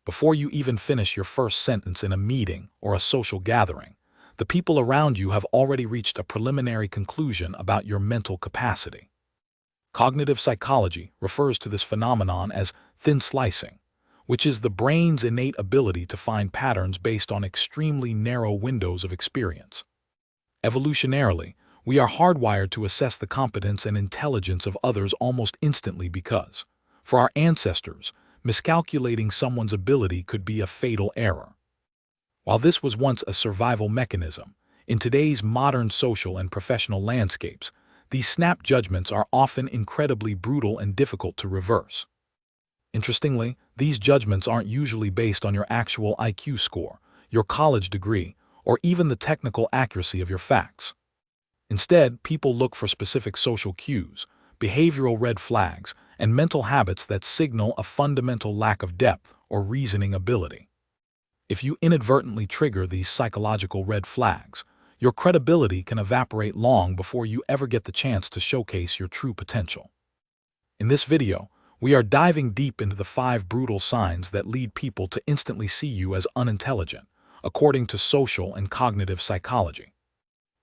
Before you even finish your first sentence in a meeting or a social gathering, the people around you have already reached a preliminary conclusion about your mental capacity. Cognitive psychology refers to this phenomenon as thin slicing, which is the brain's innate ability to find patterns based on extremely narrow windows of experience. Evolutionarily, we are hardwired to assess the competence and intelligence of others almost instantly because, for our ancestors, miscalculating someone's ability could be a fatal error. While this was once a survival mechanism, in today's modern social and professional landscapes, these snap judgments are often incredibly brutal and difficult to reverse. Interestingly, these judgments aren't usually based on your actual IQ score, your college degree, or even the technical accuracy of your facts. Instead, people look for specific social cues, behavioral red flags, and mental habits that signal a fundamental lack of depth or reasoning ability. If you inadvertently trigger these psychological red flags, your credibility can evaporate long before you ever get the chance to showcase your true potential. In this video, we are diving deep into the 5 brutal signs that lead people to instantly see you as unintelligent, according to social and cognitive psychology.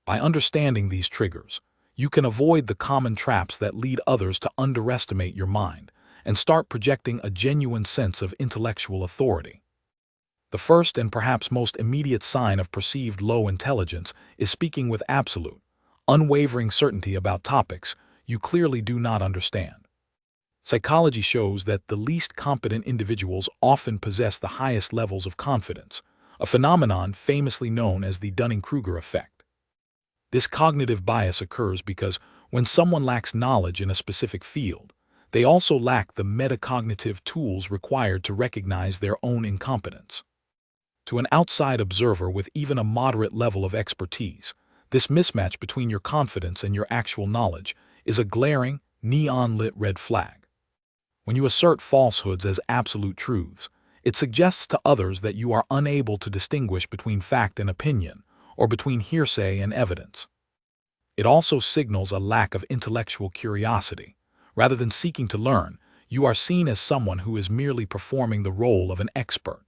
By understanding these triggers, you can avoid the common traps that lead others to underestimate your mind and start projecting a genuine sense of intellectual authority. The first and perhaps most immediate sign of perceived low intelligence is speaking with absolute, unwavering certainty about topics you clearly do not understand. Psychology shows that the least competent individuals often possess the highest levels of confidence, a phenomenon famously known as the Dunning-Kruger effect. This cognitive bias occurs because when someone lacks knowledge in a specific field, they also lack the metacognitive tools required to recognize their own incompetence. To an outside observer with even a moderate level of expertise, this mismatch between your confidence and your actual knowledge is a glaring, neon-lit red flag. When you assert falsehoods as absolute truths, it suggests to others that you are unable to distinguish between fact and opinion, or between hearsay and evidence. It also signals a lack of intellectual curiosity. Rather than seeking to learn, you are seen as someone who is merely performing the role of an expert.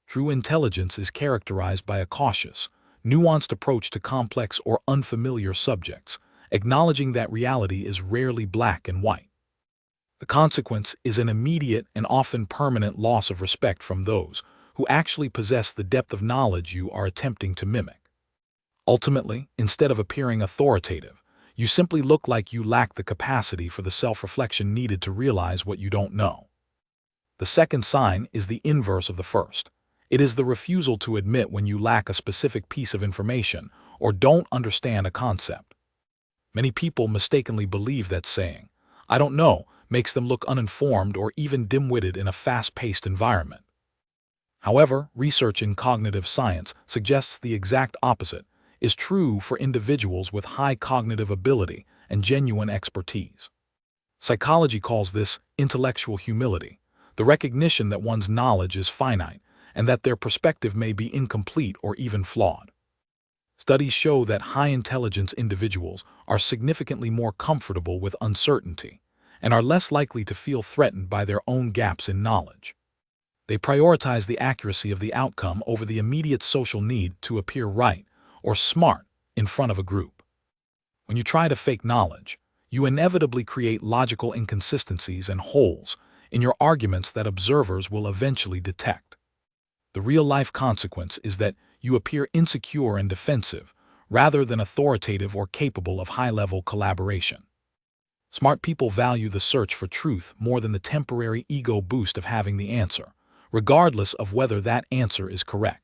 True intelligence is characterized by a cautious, nuanced approach to complex or unfamiliar subjects, acknowledging that reality is rarely black and white. The consequence is an immediate and often permanent loss of respect from those who actually possess the depth of knowledge you are attempting to mimic. Ultimately, instead of appearing authoritative, you simply look like you lack the capacity for the self-reflection needed to realize what you don't know. The second sign is the inverse of the first. It is the refusal to admit when you lack a specific piece of information or don't understand a concept. Many people mistakenly believe that saying, "I don't know," makes them look uninformed or even dim-witted in a fast-paced environment. However, research in cognitive science suggests the exact opposite is true for individuals with high cognitive ability and genuine expertise. Psychology calls this intellectual humility, the recognition that one's knowledge is finite and that their perspective may be incomplete or even flawed. Studies show that high-intelligence individuals are significantly more comfortable with uncertainty and are less likely to feel threatened by their own gaps in knowledge. They prioritize the accuracy of the outcome over the immediate social need to appear right or smart in front of a group. When you try to fake knowledge, you inevitably create logical inconsistencies and holes in your arguments that observers will eventually detect. The real-life consequence is that you appear insecure and defensive rather than authoritative or capable of high-level collaboration. Smart people value the search for truth more than the temporary ego boost of having the answer, regardless of whether that answer is correct.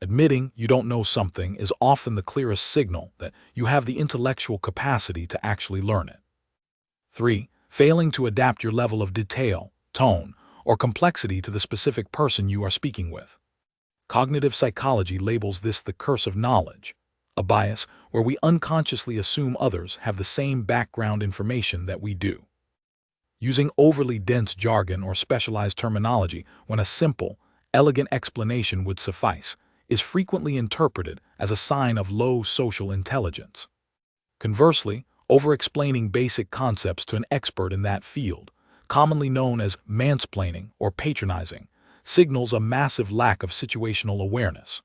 Admitting you don't know something is often the clearest signal that you have the intellectual capacity to actually learn it. 3. Failing to adapt your level of detail, tone, or complexity to the specific person you are speaking with. Cognitive psychology labels this the curse of knowledge, a bias where we unconsciously assume others have the same background information that we do. Using overly dense jargon or specialized terminology when a simple, elegant explanation would suffice is frequently interpreted as a sign of low social intelligence. Conversely, over-explaining basic concepts to an expert in that field, commonly known as mansplaining or patronizing, signals a massive lack of situational awareness.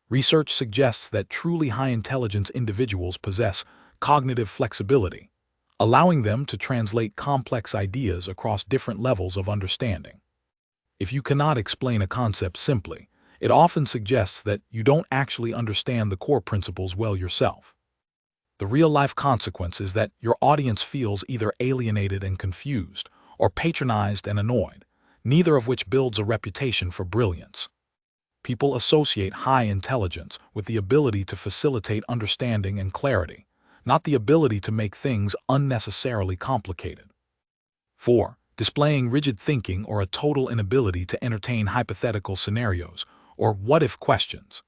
Research suggests that truly high-intelligence individuals possess cognitive flexibility, allowing them to translate complex ideas across different levels of understanding. If you cannot explain a concept simply, it often suggests that you don't actually understand the core principles well yourself. The real-life consequence is that your audience feels either alienated and confused or patronized and annoyed, neither of which builds a reputation for brilliance. People associate high intelligence with the ability to facilitate understanding and clarity, not the ability to make things unnecessarily complicated. 4. Displaying rigid thinking or a total inability to entertain hypothetical scenarios or what-if questions.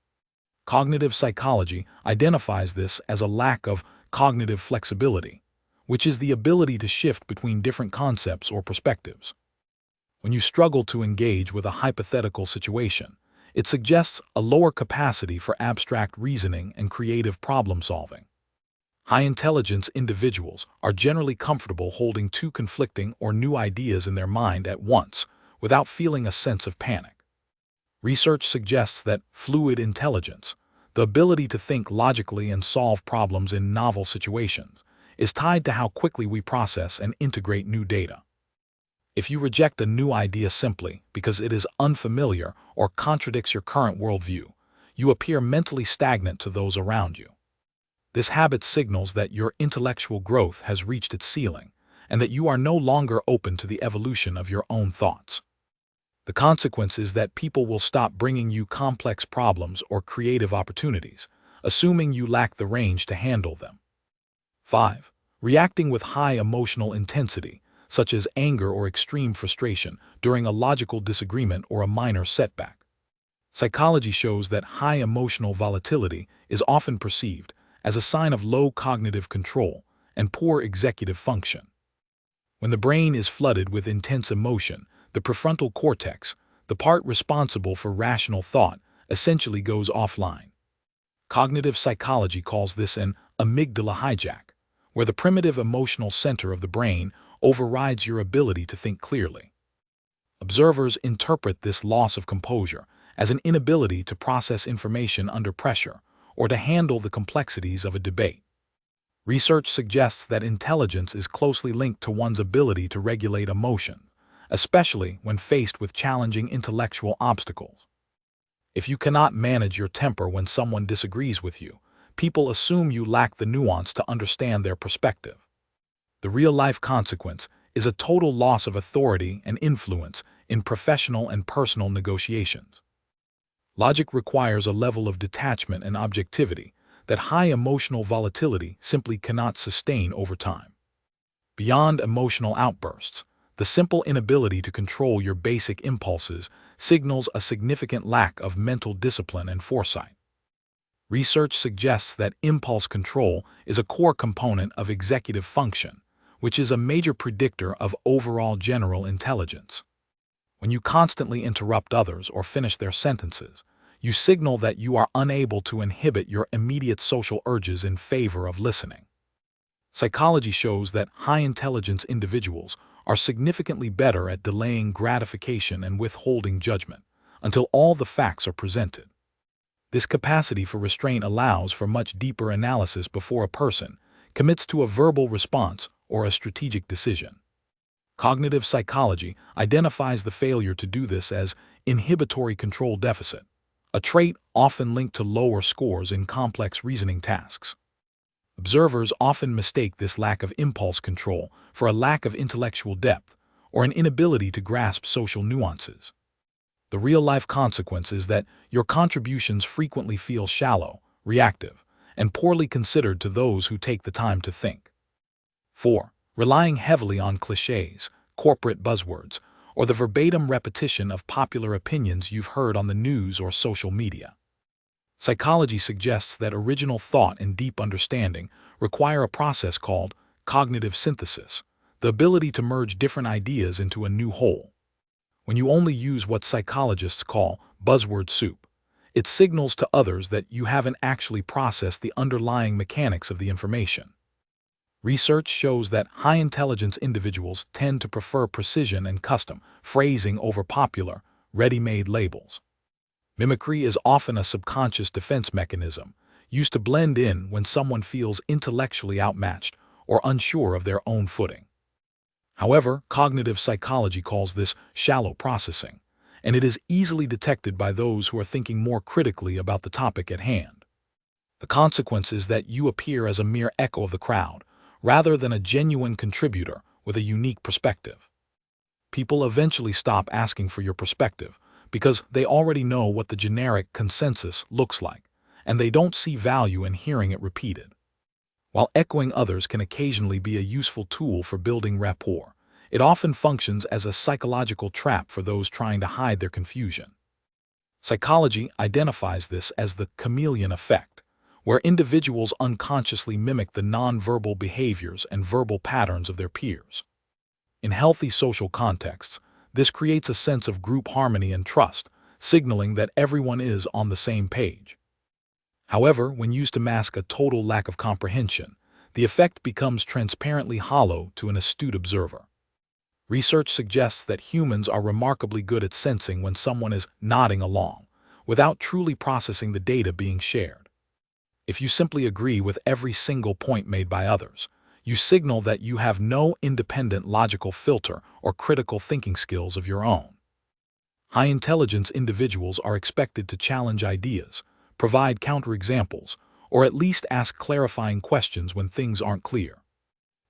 Cognitive psychology identifies this as a lack of cognitive flexibility, which is the ability to shift between different concepts or perspectives. When you struggle to engage with a hypothetical situation, it suggests a lower capacity for abstract reasoning and creative problem-solving. High-intelligence individuals are generally comfortable holding two conflicting or new ideas in their mind at once without feeling a sense of panic. Research suggests that fluid intelligence, the ability to think logically and solve problems in novel situations, is tied to how quickly we process and integrate new data. If you reject a new idea simply because it is unfamiliar or contradicts your current worldview, you appear mentally stagnant to those around you. This habit signals that your intellectual growth has reached its ceiling and that you are no longer open to the evolution of your own thoughts. The consequence is that people will stop bringing you complex problems or creative opportunities, assuming you lack the range to handle them. 5. Reacting with high emotional intensity, such as anger or extreme frustration during a logical disagreement or a minor setback. Psychology shows that high emotional volatility is often perceived as a sign of low cognitive control and poor executive function. When the brain is flooded with intense emotion, the prefrontal cortex, the part responsible for rational thought, essentially goes offline. Cognitive psychology calls this an amygdala hijack, where the primitive emotional center of the brain overrides your ability to think clearly. Observers interpret this loss of composure as an inability to process information under pressure or to handle the complexities of a debate. Research suggests that intelligence is closely linked to one's ability to regulate emotion, especially when faced with challenging intellectual obstacles. If you cannot manage your temper when someone disagrees with you, people assume you lack the nuance to understand their perspective. The real-life consequence is a total loss of authority and influence in professional and personal negotiations. Logic requires a level of detachment and objectivity that high emotional volatility simply cannot sustain over time. Beyond emotional outbursts, the simple inability to control your basic impulses signals a significant lack of mental discipline and foresight. Research suggests that impulse control is a core component of executive function, which is a major predictor of overall general intelligence. When you constantly interrupt others or finish their sentences, you signal that you are unable to inhibit your immediate social urges in favor of listening. Psychology shows that high-intelligence individuals are significantly better at delaying gratification and withholding judgment until all the facts are presented. This capacity for restraint allows for much deeper analysis before a person commits to a verbal response or a strategic decision. Cognitive psychology identifies the failure to do this as inhibitory control deficit, a trait often linked to lower scores in complex reasoning tasks. Observers often mistake this lack of impulse control for a lack of intellectual depth or an inability to grasp social nuances. The real-life consequence is that your contributions frequently feel shallow, reactive, and poorly considered to those who take the time to think. 4. Relying heavily on clichés, corporate buzzwords, or the verbatim repetition of popular opinions you've heard on the news or social media. Psychology suggests that original thought and deep understanding require a process called cognitive synthesis, the ability to merge different ideas into a new whole. When you only use what psychologists call buzzword soup, it signals to others that you haven't actually processed the underlying mechanics of the information. Research shows that high-intelligence individuals tend to prefer precision and custom phrasing over popular, ready-made labels. Mimicry is often a subconscious defense mechanism, used to blend in when someone feels intellectually outmatched or unsure of their own footing. However, cognitive psychology calls this shallow processing, and it is easily detected by those who are thinking more critically about the topic at hand. The consequence is that you appear as a mere echo of the crowd, rather than a genuine contributor with a unique perspective. People eventually stop asking for your perspective because they already know what the generic consensus looks like, and they don't see value in hearing it repeated. While echoing others can occasionally be a useful tool for building rapport, it often functions as a psychological trap for those trying to hide their confusion. Psychology identifies this as the chameleon effect, where individuals unconsciously mimic the nonverbal behaviors and verbal patterns of their peers. In healthy social contexts, this creates a sense of group harmony and trust, signaling that everyone is on the same page. However, when used to mask a total lack of comprehension, the effect becomes transparently hollow to an astute observer. Research suggests that humans are remarkably good at sensing when someone is nodding along, without truly processing the data being shared. If you simply agree with every single point made by others, you signal that you have no independent logical filter or critical thinking skills of your own. High-intelligence individuals are expected to challenge ideas, provide counterexamples, or at least ask clarifying questions when things aren't clear.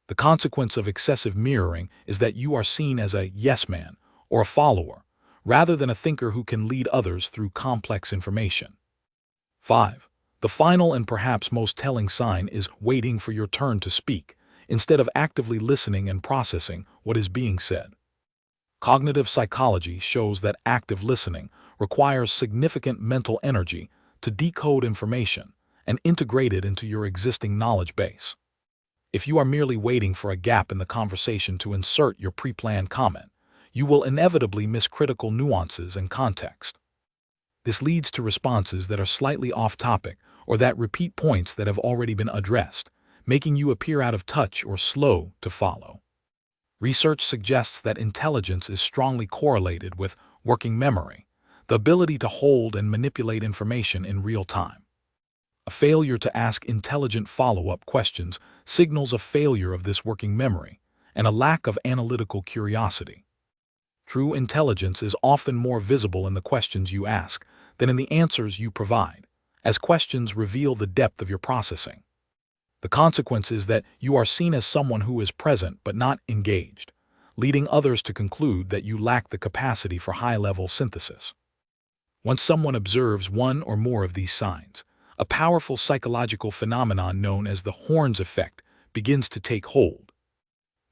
The consequence of excessive mirroring is that you are seen as a yes man or a follower, rather than a thinker who can lead others through complex information. 5. The final and perhaps most telling sign is waiting for your turn to speak, instead of actively listening and processing what is being said. Cognitive psychology shows that active listening requires significant mental energy to decode information and integrate it into your existing knowledge base. If you are merely waiting for a gap in the conversation to insert your pre-planned comment, you will inevitably miss critical nuances and context. This leads to responses that are slightly off-topic or that repeat points that have already been addressed, making you appear out of touch or slow to follow. Research suggests that intelligence is strongly correlated with working memory, the ability to hold and manipulate information in real time. A failure to ask intelligent follow-up questions signals a failure of this working memory and a lack of analytical curiosity. True intelligence is often more visible in the questions you ask than in the answers you provide, as questions reveal the depth of your processing. The consequence is that you are seen as someone who is present but not engaged, leading others to conclude that you lack the capacity for high-level synthesis. Once someone observes one or more of these signs, a powerful psychological phenomenon known as the horns effect begins to take hold.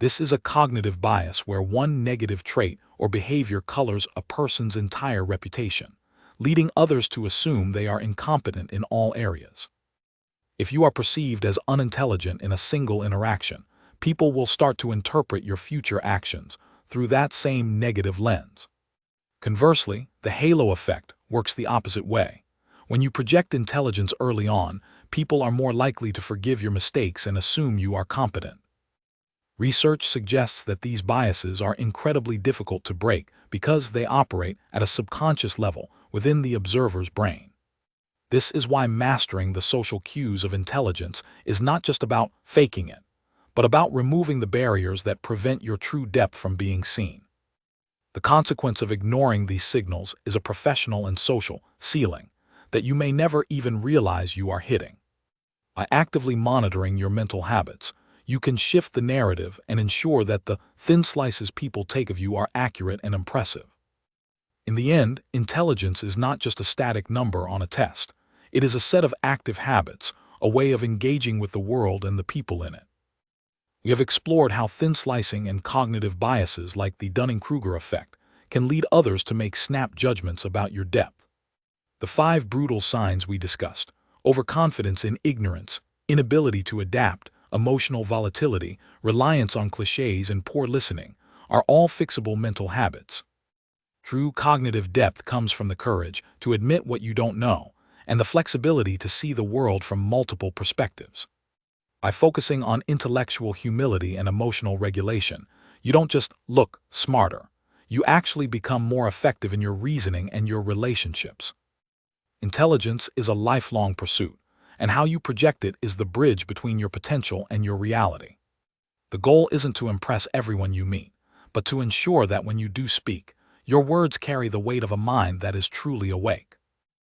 This is a cognitive bias where one negative trait or behavior colors a person's entire reputation, leading others to assume they are incompetent in all areas. If you are perceived as unintelligent in a single interaction, people will start to interpret your future actions through that same negative lens. Conversely, the halo effect works the opposite way. When you project intelligence early on, people are more likely to forgive your mistakes and assume you are competent. Research suggests that these biases are incredibly difficult to break because they operate at a subconscious level within the observer's brain. This is why mastering the social cues of intelligence is not just about faking it, but about removing the barriers that prevent your true depth from being seen. The consequence of ignoring these signals is a professional and social ceiling that you may never even realize you are hitting. By actively monitoring your mental habits, you can shift the narrative and ensure that the thin slices people take of you are accurate and impressive. In the end, intelligence is not just a static number on a test. It is a set of active habits, a way of engaging with the world and the people in it. We have explored how thin slicing and cognitive biases like the Dunning-Kruger effect can lead others to make snap judgments about your depth. The 5 brutal signs we discussed, overconfidence in ignorance, inability to adapt, emotional volatility, reliance on clichés, and poor listening, are all fixable mental habits. True cognitive depth comes from the courage to admit what you don't know and the flexibility to see the world from multiple perspectives. By focusing on intellectual humility and emotional regulation, you don't just look smarter, you actually become more effective in your reasoning and your relationships. Intelligence is a lifelong pursuit, and how you project it is the bridge between your potential and your reality. The goal isn't to impress everyone you meet, but to ensure that when you do speak, your words carry the weight of a mind that is truly awake.